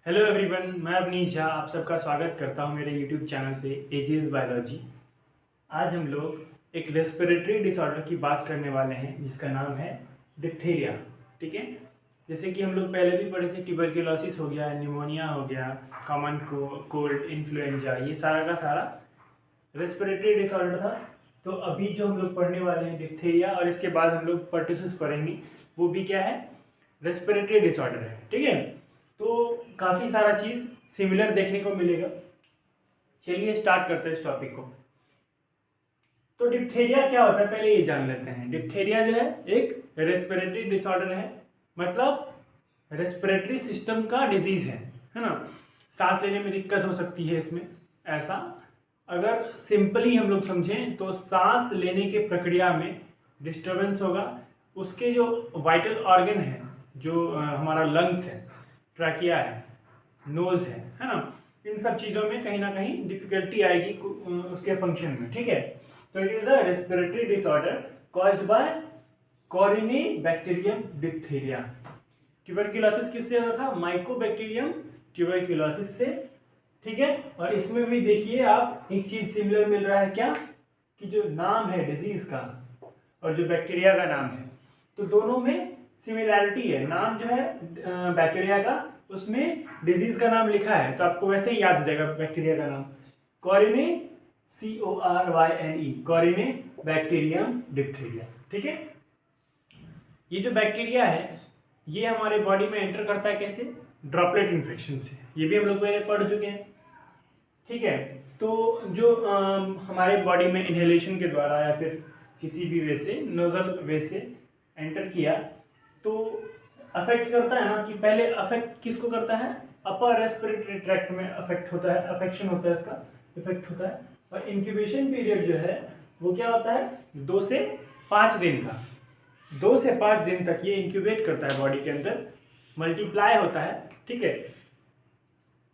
Hello everyone, मैं अवनीश झा आप सबका स्वागत करता हूं मेरे यूट्यूब चैनल पे एजेस बायोलॉजी। आज हम लोग एक रेस्पिरेटरी डिसऑर्डर की बात करने वाले हैं जिसका नाम है डिप्थीरिया। ठीक है, जैसे कि हम लोग पहले भी पढ़े थे, ट्यूबरक्लोसिस हो गया, निमोनिया हो गया, कॉमन कोल्ड, इन्फ्लुएंजा, ये सारा का सारा रेस्पिरेटरी डिसऑर्डर था। तो अभी जो हम लोग पढ़ने वाले हैं डिप्थीरिया, और इसके बाद हम लोग पर्टुसिस पढ़ेंगे, वो भी क्या है, रेस्पिरेटरी डिसऑर्डर है। ठीक है, तो काफ़ी सारा चीज़ सिमिलर देखने को मिलेगा। चलिए स्टार्ट करते हैं इस टॉपिक को। तो डिप्थीरिया क्या होता है पहले ये जान लेते हैं। डिप्थीरिया जो है एक रेस्पिरेटरी डिसऑर्डर है, मतलब रेस्पिरेटरी सिस्टम का डिजीज है ना। सांस लेने में दिक्कत हो सकती है इसमें। ऐसा अगर सिंपली हम लोग समझें तो सांस लेने के प्रक्रिया में डिस्टरबेंस होगा। उसके जो वाइटल ऑर्गन है, जो हमारा लंग्स है, ट्रैकिया है, नोज है ना, इन सब चीज़ों में कहीं ना कहीं डिफिकल्टी आएगी उसके फंक्शन में। ठीक है, तो it is a respiratory disorder caused by corynebacterium diphtheria. Tuberculosis किससे होता था? माइकोबैक्टीरियम ट्यूबरक्लोसिस से। ठीक है, और इसमें भी देखिए आप एक चीज सिमिलर मिल रहा है, क्या कि जो नाम है डिजीज का और जो बैक्टीरिया का नाम है, तो दोनों में सिमिलैरिटी है। नाम जो है बैक्टीरिया का, उसमें डिजीज का नाम लिखा है, तो आपको वैसे ही याद हो जाएगा बैक्टीरिया का नाम, कॉरिने, CORYNE, कॉरिने बैक्टीरियम डिप्थीरिया। ठीक है, ये जो बैक्टीरिया है ये हमारे बॉडी में एंटर करता है कैसे? ड्रॉपलेट इन्फेक्शन से। ये भी हम लोग पहले पढ़ चुके हैं। ठीक है, तो जो हमारे बॉडी में इनहेलेशन के द्वारा या फिर किसी भी वे से, नोजल वे से एंटर किया तो अफेक्ट करता है ना, कि पहले अफेक्ट किसको करता है? अपर रेस्पिरेटरी ट्रैक्ट में अफेक्ट होता है, अफेक्शन होता है, इसका इफेक्ट होता है। और इंक्यूबेशन पीरियड जो है वो क्या होता है? 2 से 5 दिन का। 2 से 5 दिन तक ये इंक्यूबेट करता है बॉडी के अंदर, मल्टीप्लाई होता है। ठीक है,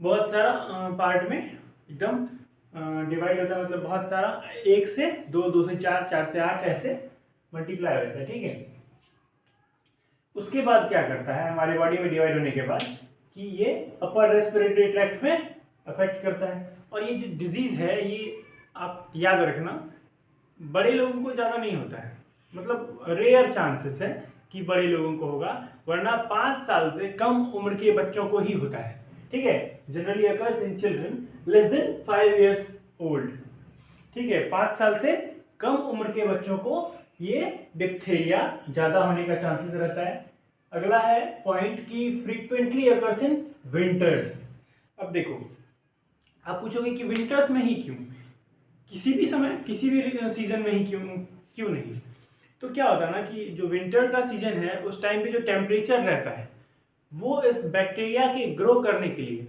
बहुत सारा पार्ट में एकदम डिवाइड होता है, मतलब बहुत सारा, 1 से 2, 2 से 4, 4 से 8 ऐसे मल्टीप्लाई होता है। ठीक है, उसके बाद क्या करता है हमारे बॉडी में डिवाइड होने के बाद, कि ये अपर रेस्पिरेटरी ट्रैक्ट में अफेक्ट करता है। और ये जो डिजीज है ये आप याद रखना, बड़े लोगों को ज़्यादा नहीं होता है, मतलब रेयर चांसेस है कि बड़े लोगों को होगा, वरना 5 साल से कम उम्र के बच्चों को ही होता है। ठीक है, generally occurs in children less than 5 years old. ठीक है, 5 साल से कम उम्र के बच्चों को ये डिप्थीरिया ज़्यादा होने का चांसेस रहता है। अगला है पॉइंट की फ्रीक्वेंटली अकर्स इन विंटर्स। अब देखो, आप पूछोगे कि विंटर्स में ही क्यों, किसी भी समय किसी भी सीजन में ही क्यों क्यों नहीं? तो क्या होता है ना कि जो विंटर का सीजन है उस टाइम पे जो टेम्परेचर रहता है वो इस बैक्टीरिया के ग्रो करने के लिए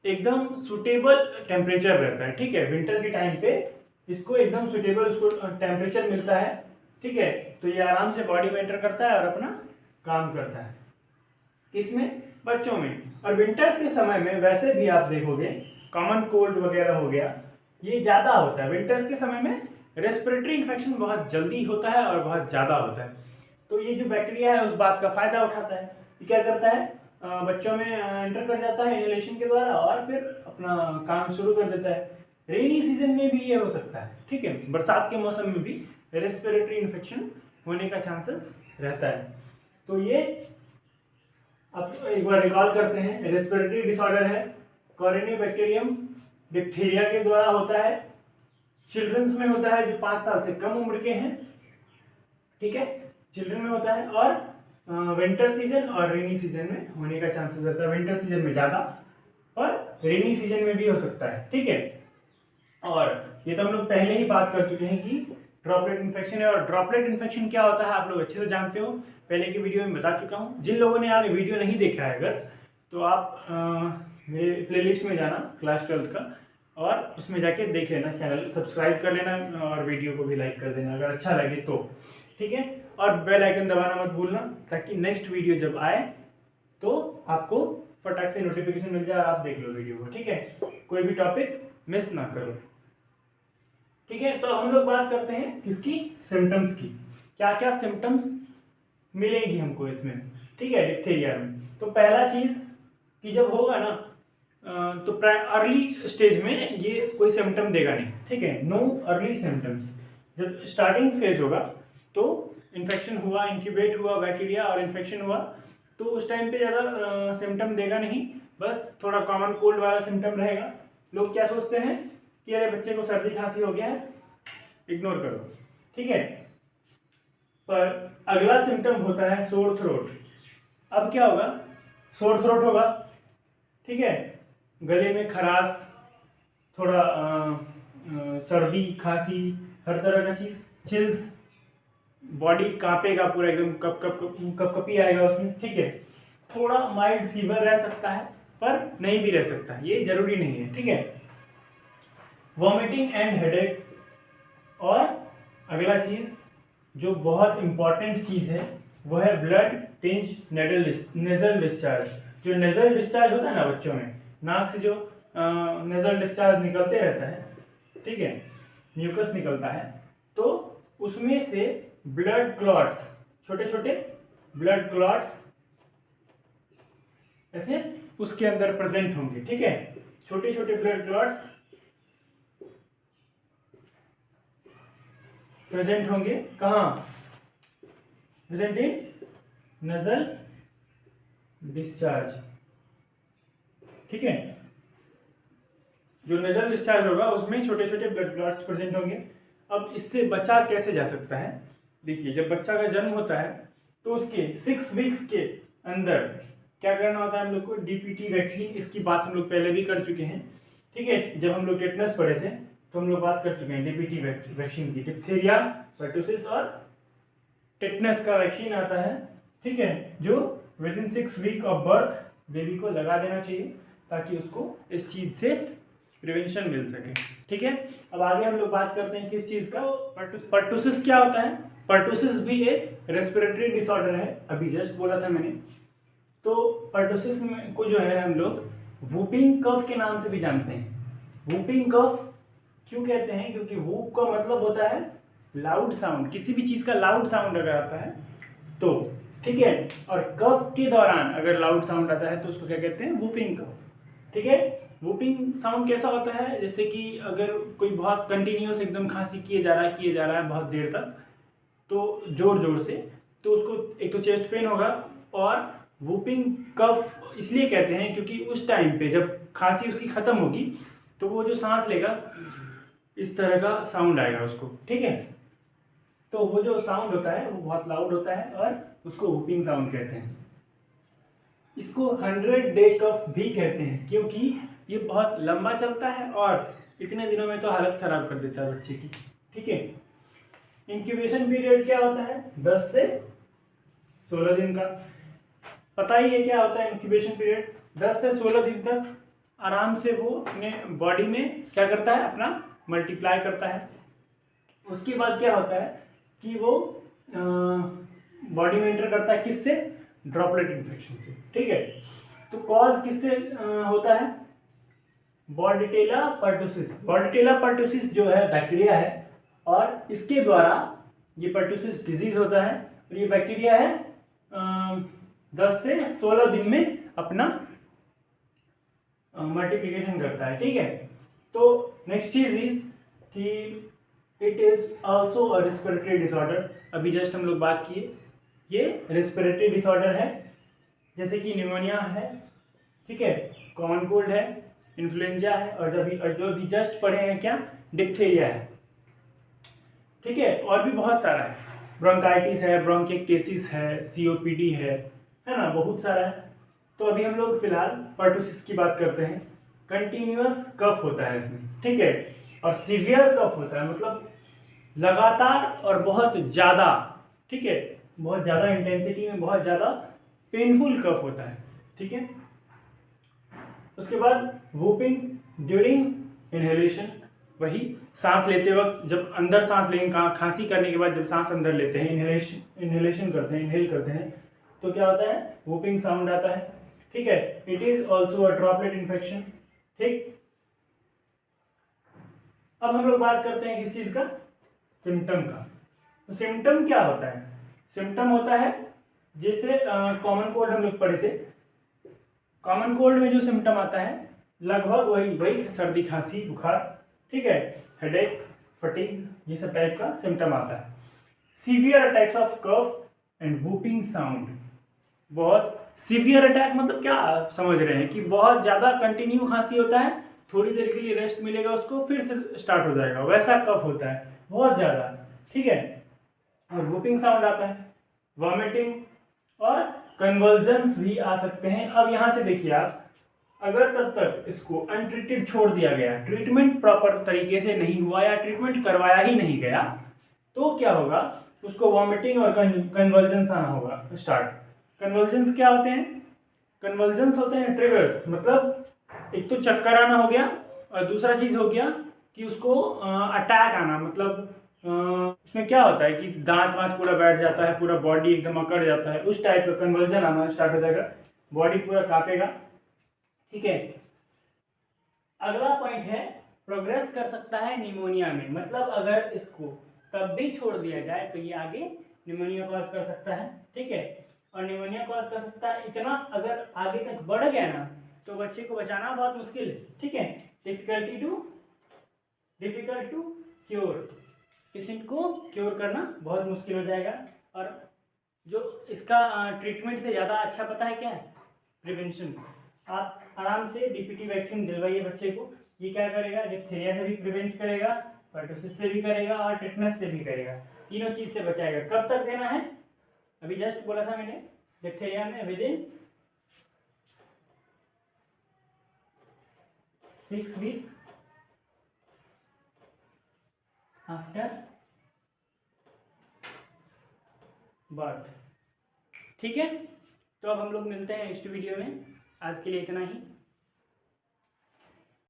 एकदम सुटेबल टेम्परेचर रहता है। ठीक है, विंटर के टाइम पे इसको एकदम सुटेबल उसको टेम्परेचर मिलता है। ठीक है, तो ये आराम से बॉडी में एंटर करता है और अपना काम करता है। किसमें? बच्चों में। और विंटर्स के समय में वैसे भी आप देखोगे कॉमन कोल्ड वगैरह हो गया, ये ज़्यादा होता है विंटर्स के समय में। रेस्पिरेटरी इन्फेक्शन बहुत जल्दी होता है और बहुत ज़्यादा होता है। तो ये जो बैक्टीरिया है उस बात का फ़ायदा उठाता है। ये क्या करता है? बच्चों में एंटर कर जाता है इनहेलेशन के द्वारा और फिर अपना काम शुरू कर देता है। रेनी सीजन में भी ये हो सकता है। ठीक है, बरसात के मौसम में भी रेस्पिरेटरी इन्फेक्शन होने का चांसेस रहता है। तो ये अब एक बार रिकॉल करते हैं, रेस्पिरेटरी डिसऑर्डर है, कॉरिनेबैक्टीरियम डिप्थीरिया के द्वारा होता है, चिल्ड्रंस में होता है जो 5 साल से कम उम्र के हैं। ठीक है, चिल्ड्रन में होता है, और विंटर सीजन और रेनी सीजन में होने का चांसेस रहता है। विंटर सीजन में ज़्यादा और रेनी सीजन में भी हो सकता है। ठीक है, और ये तो हम लोग पहले ही बात कर चुके हैं कि ड्रॉपलेट इन्फेक्शन है। और ड्रॉपलेट इन्फेक्शन क्या होता है आप लोग अच्छे से जानते हो, पहले की वीडियो में बता चुका हूँ। जिन लोगों ने यार वीडियो नहीं देखा है अगर, तो आप मेरे प्लेलिस्ट में जाना क्लास 12 का, और उसमें जाके देख लेना, चैनल सब्सक्राइब कर लेना और वीडियो को भी लाइक कर देना अगर अच्छा लगे तो। ठीक है, और बेल आइकन दबाना मत भूलना, ताकि नेक्स्ट वीडियो जब आए तो आपको फटाक से नोटिफिकेशन मिल जाए और आप देख लो वीडियो को। ठीक है, कोई भी टॉपिक मिस ना करो। ठीक है, तो हम लोग बात करते हैं किसकी? सिम्टम्स की। क्या क्या सिम्टम्स मिलेंगी हमको इसमें? ठीक है, डिप्थीरिया में। तो पहला चीज कि जब होगा ना तो अर्ली स्टेज में ये कोई सिम्टम देगा नहीं, ठीक है, नो अर्ली सिम्टम्स। जब स्टार्टिंग फेज होगा तो इन्फेक्शन हुआ, इंक्यूबेट हुआ बैक्टीरिया और इन्फेक्शन हुआ, तो उस टाइम पे ज़्यादा सिम्टम देगा नहीं, बस थोड़ा कॉमन कोल्ड वाला सिम्टम रहेगा। लोग क्या सोचते हैं कि अरे बच्चे को सर्दी खांसी हो गया है, इग्नोर करो, ठीक है। पर अगला सिम्टम होता है सोर थ्रोट। अब क्या होगा, सोर थ्रोट होगा, ठीक है, गले में खराश, थोड़ा सर्दी खांसी, हर तरह का चीज़, चिल्स, बॉडी कांपेगा पूरा एकदम, कपकपी आएगा उसमें, ठीक है। थोड़ा माइल्ड फीवर रह सकता है पर नहीं भी रह सकता है, ये जरूरी नहीं है, ठीक है। वॉमिटिंग एंड हेडेक, और अगला चीज जो बहुत इंपॉर्टेंट चीज है वो है ब्लड टिंज नेजल डिस्चार्ज। जो नेजल डिस्चार्ज होता है ना बच्चों में, नाक से जो नेजल डिस्चार्ज निकलते रहता है, ठीक है, म्यूकस निकलता है, तो उसमें से ब्लड क्लॉट्स, छोटे छोटे ब्लड क्लॉट्स ऐसे उसके अंदर प्रेजेंट होंगे, ठीक है। छोटे छोटे ब्लड क्लॉट्स प्रेजेंट होंगे कहाँ, प्रेजेंट इन नजल डिस्चार्ज, ठीक है। जो नजल डिस्चार्ज होगा उसमें छोटे छोटे ब्लड क्लॉट्स प्रेजेंट होंगे। अब इससे बचा कैसे जा सकता है, देखिए जब बच्चा का जन्म होता है तो उसके 6 वीक्स के अंदर क्या करना होता है हम लोग को, डीपीटी वैक्सीन, इसकी बात हम लोग पहले भी कर चुके हैं, ठीक है। जब हम लोग टेटनस पढ़े थे तो हम लोग बात कर चुके हैं डीपीटी वैक्सीन की, डिप्थीरिया, परटूसिस और टेटनस का वैक्सीन आता है, ठीक है, जो within 6 week of birth baby को लगा देना चाहिए ताकि उसको इस चीज से प्रिवेंशन मिल सके, ठीक है। अब आगे हम लोग बात करते हैं किस चीज का, परटूसिस क्या होता है। परटूसिस भी एक रेस्पिरेटरी डिसऑर्डर है, अभी जस्ट बोला था मैंने। तो परटूसिस को जो है हम लोग वूपिंग कफ के नाम से भी जानते हैं। वूपिंग कफ क्यों कहते हैं, क्योंकि वूप का मतलब होता है लाउड साउंड, किसी भी चीज का लाउड साउंड अगर आता है तो, ठीक है। और कफ के दौरान अगर लाउड साउंड आता है तो उसको क्या कहते हैं, वूपिंग कफ, ठीक है। वूपिंग साउंड कैसा होता है, जैसे कि अगर कोई बहुत कंटिन्यूस एकदम खांसी किए जा रहा है बहुत देर तक, तो जोर जोर से, तो उसको एक तो चेस्ट पेन होगा। और वूपिंग कफ इसलिए कहते हैं क्योंकि उस टाइम पे जब खांसी उसकी खत्म होगी तो वो जो सांस लेगा इस तरह का साउंड आएगा उसको, ठीक है। तो वो जो साउंड होता है वो बहुत लाउड होता है और उसको वूपिंग साउंड कहते हैं। इसको 100 डे कफ भी कहते हैं क्योंकि ये बहुत लंबा चलता है और इतने दिनों में तो हालत खराब कर देता है बच्चे की, ठीक है। इंक्यूबेशन पीरियड क्या होता है, 10 से 16 दिन का। पता ही है क्या होता है इंक्यूबेशन पीरियड, 10 से 16 दिन तक आराम से वो अपने बॉडी में क्या करता है, अपना मल्टीप्लाई करता है। उसके बाद क्या होता है कि वो बॉडी में एंटर करता है किससे, ड्रॉपलेट इन्फेक्शन से, ठीक है। तो कॉज किससे होता है, बॉर्डिटेला परटूसिस। बॉर्डिटेला परटूसिस जो है बैक्टीरिया है और इसके द्वारा ये परटूसिस डिजीज होता है और ये बैक्टीरिया है 10 से 16 दिन में अपना मल्टीप्लिकेशन करता है, ठीक है। तो नेक्स्ट चीज इज कि it is also a respiratory disorder. अभी जस्ट हम लोग बात किए, ये रेस्पिरेटरी डिसऑर्डर है, जैसे कि निमोनिया है, ठीक है, कॉमन कोल्ड है, इन्फ्लुएंजा है, और जो भी जस्ट पढ़े हैं क्या, डिप्थीरिया है, ठीक है। और भी बहुत सारा है, ब्रोंकाइटिस है, ब्रोंकिक्टेसिस है, सीओपीडी है ना, बहुत सारा है। तो अभी हम लोग फिलहाल परटूसिस की बात करते हैं। कंटिन्यूअस कफ होता है इसमें, ठीक है, और सीवियर कफ होता है, मतलब लगातार और बहुत ज़्यादा, ठीक है, बहुत ज़्यादा इंटेंसिटी में बहुत ज़्यादा पेनफुल कफ होता है, ठीक है। उसके बाद वूपिंग ड्यूरिंग इनहेलेशन, वही सांस लेते वक्त, जब अंदर सांस लेंगे, खांसी करने के बाद जब सांस अंदर लेते हैं, इनहेलेशन करते हैं, इनहेल करते हैं, तो क्या होता है, वूपिंग साउंड आता है, ठीक है। It is also a droplet infection, ठीक। अब हम लोग बात करते हैं किस चीज का, सिम्टम का। तो सिम्टम क्या होता है, सिम्टम होता है जैसे कॉमन कोल्ड हम लोग पढ़े थे, कॉमन कोल्ड में जो सिम्टम आता है लगभग वही वही सर्दी खांसी बुखार, ठीक है, हेडेक, फटीग, ये सब टाइप का सिम्टम आता है। Severe attacks of cough and whooping sound, बहुत सीवियर अटैक मतलब क्या आप समझ रहे हैं कि बहुत ज़्यादा कंटिन्यू खांसी होता है, थोड़ी देर के लिए रेस्ट मिलेगा उसको फिर से स्टार्ट हो जाएगा, वैसा कफ होता है बहुत ज़्यादा, ठीक है। और वूपिंग साउंड आता है, वॉमिटिंग और कन्वर्जन्स भी आ सकते हैं। अब यहाँ से देखिए आप, अगर तब तक इसको अनट्रीटेड छोड़ दिया गया, ट्रीटमेंट प्रॉपर तरीके से नहीं हुआ या ट्रीटमेंट करवाया ही नहीं गया, तो क्या होगा, उसको वॉमिटिंग और कन्वर्जन्स आना होगा स्टार्ट। कन्वर्जन्स क्या होते हैं? कन्वर्जन्स होते हैं ट्रिगर्स, मतलब एक तो चक्कर आना हो गया और दूसरा चीज़ हो गया कि उसको अटैक आना, मतलब उसमें क्या होता है कि दांत वांत पूरा बैठ जाता है, पूरा बॉडी एकदम अकड़ जाता है, उस टाइप का कन्वर्जन आना स्टार्ट हो जाएगा, बॉडी पूरा कांपेगा, ठीक है। अगला पॉइंट है प्रोग्रेस कर सकता है निमोनिया में, मतलब अगर इसको तब भी छोड़ दिया जाए तो ये आगे निमोनिया कॉज कर सकता है, ठीक है। और निमोनिया कॉज कर सकता है इतना, अगर आगे तक बढ़ गया ना तो बच्चे को बचाना बहुत मुश्किल है, ठीक है। डिफिकल्ट टू क्योर, पेशेंट को क्योर करना बहुत मुश्किल हो जाएगा। और जो इसका ट्रीटमेंट से ज़्यादा अच्छा पता है क्या है? प्रिवेंशन। आप आराम से डीपीटी वैक्सीन दिलवाइए बच्चे को, ये क्या करेगा, डिप्थीरिया से भी प्रिवेंट करेगा, पर्टुसिस से भी करेगा और टिटनस से भी करेगा, तीनों चीज़ से बचाएगा। कब तक देना है? अभी जस्ट बोला था मैंने, डिप्थीरिया में within 6 week after birth, ठीक है। तो अब हम लोग मिलते हैं नेक्स्ट वीडियो में, आज के लिए इतना ही।